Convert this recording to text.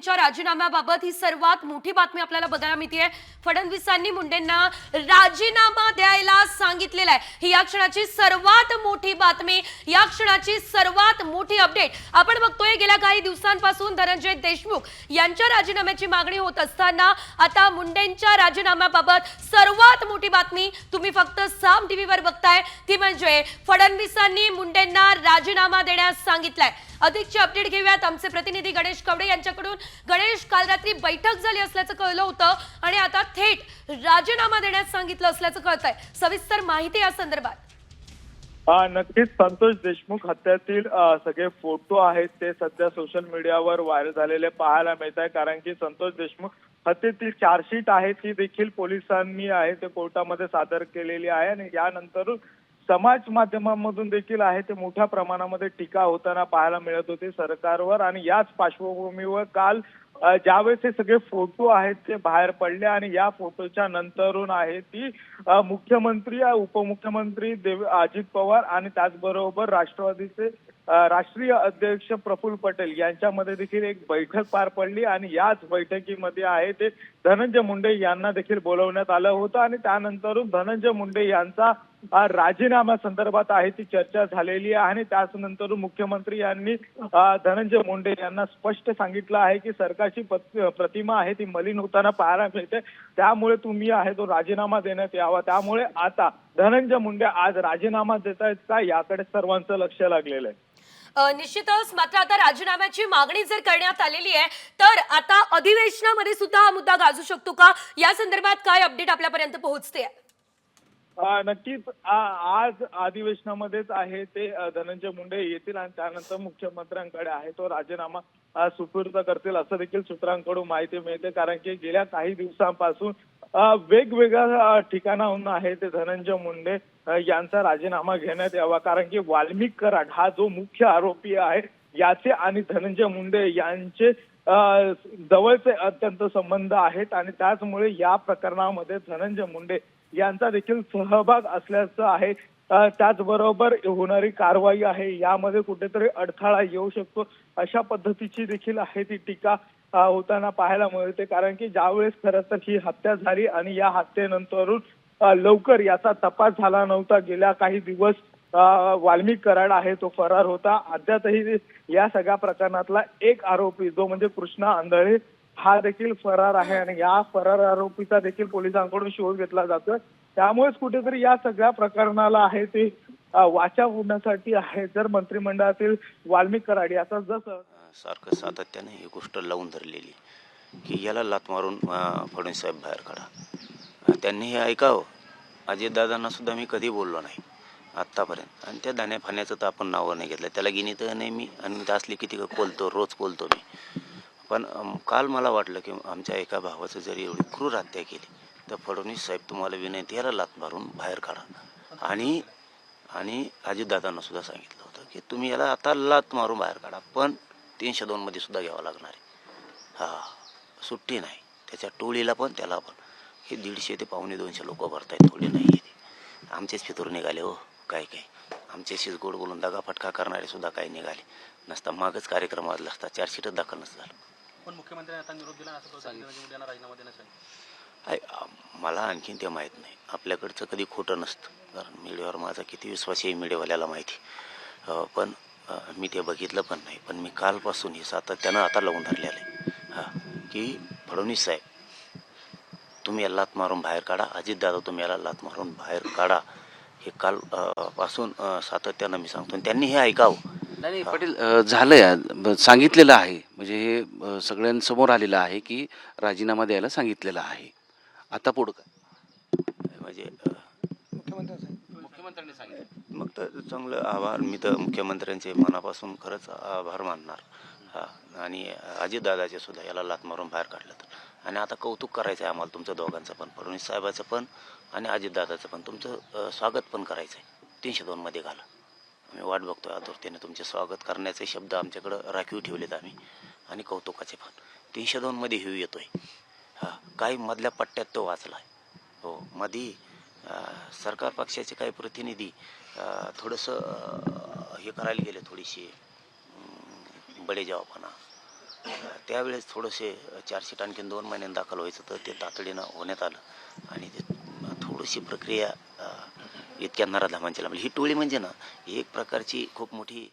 मुंडेंच्या राजीनाम्याबाबत ही सर्वात मोठी बातमी आपल्याला बघायला मिळते। फडणवीसांनी मुंडेंना राजीनामा द्यायला सांगितलेला आहे। ही या क्षणाची सर्वात मोठी बातमी, या क्षणाची सर्वात मोठी अपडेट आपण बघतोय। गेल्या काही दिवसांपासून धनंजय देशमुख यांच्या राजीनाम्याची मागणी होत असताना आता मुंडेंच्या राजीनाम्याबाबत सर्वात मोठी बातमी तुम्ही फक्त साम टीव्हीवर बघताय, ती म्हणजे फडणवीसांनी मुंडेंना राजीनामा देण्यास सांगितलाय। अधिकची अपडेट घेऊयात आमचे प्रतिनिधी गणेश कवडे यांच्याकडून। गणेश, काल रात्री बैठक झाली असल्याचं कळलं होतं आणि आता थेट राजीनामा देण्यास सांगितलं असल्याचं कळतंय। सविस्तर माहिती या संदर्भात। नक्कीच संतोष देशमुख हत्येतील सगळे फोटो आहेत ते सध्या सोशल मीडियावर व्हायरल झालेले पाहायला मिळत आहे। कारण की संतोष देशमुख हत्येतील चार्जशीट आहे ती देखील पोलिसांनी आहे ते कोर्टामध्ये सादर केलेली आहे आणि यानंतर समाज माध्यमांमधून देखील आहे ते मोठ्या प्रमाणामध्ये टीका होताना पाहायला मिळत होती सरकारवर। आणि याच पार्श्वभूमीवर काल ज्यावेळेस हे सगळे फोटो आहेत ते बाहेर पडले आणि या फोटोच्या नंतरून आहे ती मुख्यमंत्री उपमुख्यमंत्री अजित पवार आणि त्याचबरोबर राष्ट्रवादीचे राष्ट्रीय अध्यक्ष प्रफुल्ल पटेल यांच्यामध्ये देखील एक बैठक पार पडली आणि याच बैठकीमध्ये आहे ते धनंजय मुंडे यांना देखील बोलवण्यात आलं होतं आणि त्यानंतरून धनंजय मुंडे यांचा राजीनामा संदर्भात आहे ती चर्चा झालेली आहे आणि त्यानंतर मुख्यमंत्री यांनी धनंजय मुंडे यांना स्पष्ट सांगितलं आहे की सरकारची प्रतिमा आहे ती मलिन होताना पाहायला मिळते, त्यामुळे तुम्ही आहे तो राजीनामा देण्यात यावा। त्यामुळे आता धनंजय मुंडे आज राजीनामा देत आहेत का याकडे सर्वांचं लक्ष लागलेलं आहे। निश्चितच, मात्र आता राजीनाम्याची मागणी जर करण्यात आलेली आहे तर आता अधिवेशनामध्ये सुद्धा हा मुद्दा गाजू शकतो का, या संदर्भात काय अपडेट आपल्यापर्यंत पोहोचते? नक्कीच आज अधिवेशनामध्येच आहे ते धनंजय मुंडे येतील आणि त्यानंतर मुख्यमंत्र्यांकडे आहे तो राजीनामा सुपूर्द करतील असं देखील सूत्रांकडून माहिती मिळते। कारण की गेल्या काही दिवसांपासून वेगवेगळ्या ठिकाणाहून आहे ते धनंजय मुंडे यांचा राजीनामा घेण्यात यावा। कारण की वाल्मिक कराड हा जो मुख्य आरोपी आहे याचे आणि धनंजय मुंडे यांचे जवळचे अत्यंत संबंध आहेत आणि त्याचमुळे या प्रकरणामध्ये धनंजय मुंडे यांचा देखील सहभाग असल्याचं आहे। त्याचबरोबर होणारी कारवाई आहे यामध्ये कुठेतरी अडथळा येऊ शकतो अशा पद्धतीची देखील आहे ती टीका होताना पाहायला मिळते। कारण की ज्यावेळेस खरं तर ही हत्या झाली आणि या हत्येनंतरून लवकर याचा तपास झाला नव्हता, गेल्या काही दिवस वाल्मिक कराड आहे तो फरार होता। अद्यापही या सगळ्या प्रकरणातला एक आरोपी जो म्हणजे कृष्णा आंधळे हा देखील फरार आहे आणि या फरार आरोपीचा देखील पोलिसांकडून शोध घेतला जातोय। त्यामुळेच कुठेतरी या सगळ्या प्रकरणाला आहे ते वाचा होण्यासाठी आहे जर मंत्रिमंडळातील वाल्मिक कराड याचा जसं सारखं सातत्याने ही गोष्ट लावून धरलेली की याला लात मारून फडणवीस साहेब बाहेर काढा, त्यांनी हे ऐकावं। अजितदादांना सुद्धा मी कधी बोललो नाही आत्तापर्यंत आणि त्या दाण्या फाण्याचं तर आपण नावं नाही घेतलं, त्याला गिनीत नाही मी आणि त्या असली किती बोलतो रोज बोलतो मी। पण काल मला वाटलं की आमच्या एका भावाचं जरी एवढी क्रूर हत्या केली तर फडणवीस साहेब तुम्हाला विनंती याला लात मारून बाहेर काढा। आणि अजितदादांना सुद्धा सांगितलं होतं की तुम्ही याला आता लात मारून बाहेर काढा, पण 302 मध्ये सुद्धा घ्यावं लागणार आहे। सुट्टी नाही, त्याच्या टोळीला पण त्याला पण। हे 150 ते 150-200 लोक भरतायत, थोडी नाही आहे। आमचेच फितूर निघाले हो, काय आमच्याशीच गोड बोलून दगाफटका करणारे सुद्धा काही निघाले नसता, मागच कार्यक्रम वाजला असता, चार्जशीटच दाखल नसतं झालं। पण मुख्यमंत्र्यांनी आता निरोप दिला असं सांगितलं राजीनामा देण्यासाठी। मला आणखीन ते माहीत नाही, आपल्याकडचं कधी खोटं नसतं, कारण मीडियावर माझा किती विश्वास आहे मीडियावाल्याला माहिती। पण मी ते बघितलं पण नाही, पण मी कालपासून हे सातत्यानं आता लावून धरलेलं आहे की फडणवीस साहेब तुम्ही याला लात मारून बाहेर काढा, अजितदादा तुम्ही याला लात मारून बाहेर काढा। हे काल पासून सातत्यानं मी सांगतो, त्यांनी हे ऐकावं। नाही पाटील, झालंय, सांगितलेलं आहे, म्हणजे हे सगळ्यांसमोर आलेलं आहे की राजीनामा द्यायला सांगितलेला आहे। आता पुढं काय म्हणजे मुख्यमंत्र्यांनी सांगितलं मग तर चांगलं आभार, मी तर मुख्यमंत्र्यांचे मनापासून खरंच आभार मानणार। आणि अजितदादाचे सुद्धा याला लात मारून बाहेर काढलं तर। आणि आता कौतुक करायचं आहे आम्हाला तुमचं दोघांचं पण, फडणवीस साहेबाचं पण आणि अजितदादाचं पण, तुमचं स्वागत पण करायचं आहे। 302 मध्ये घाला, आम्ही वाट बघतोय आतुरतेने तुमचे स्वागत करण्याचे शब्द आमच्याकडं राखीव ठेवलेत आम्ही आणि कौतुकाचे पण। 302 मध्ये हिऊ येतोय, काही मधल्या पट्ट्यात तो वाचलाय हो। मधी सरकार पक्षाचे काही प्रतिनिधी थोडंसं हे करायला गेले, थोडीशी बडेजावपणा, त्यावेळेस थोडेसे चार्जशीट आणखीन 2 महिन्यांनी दाखल व्हायचं तर ते तातडीनं होण्यात आलं आणि ते थोडीशी प्रक्रिया इतक्या नराधामांची लांबली. ही टोळी म्हणजे ना एक प्रकारची खूप मोठी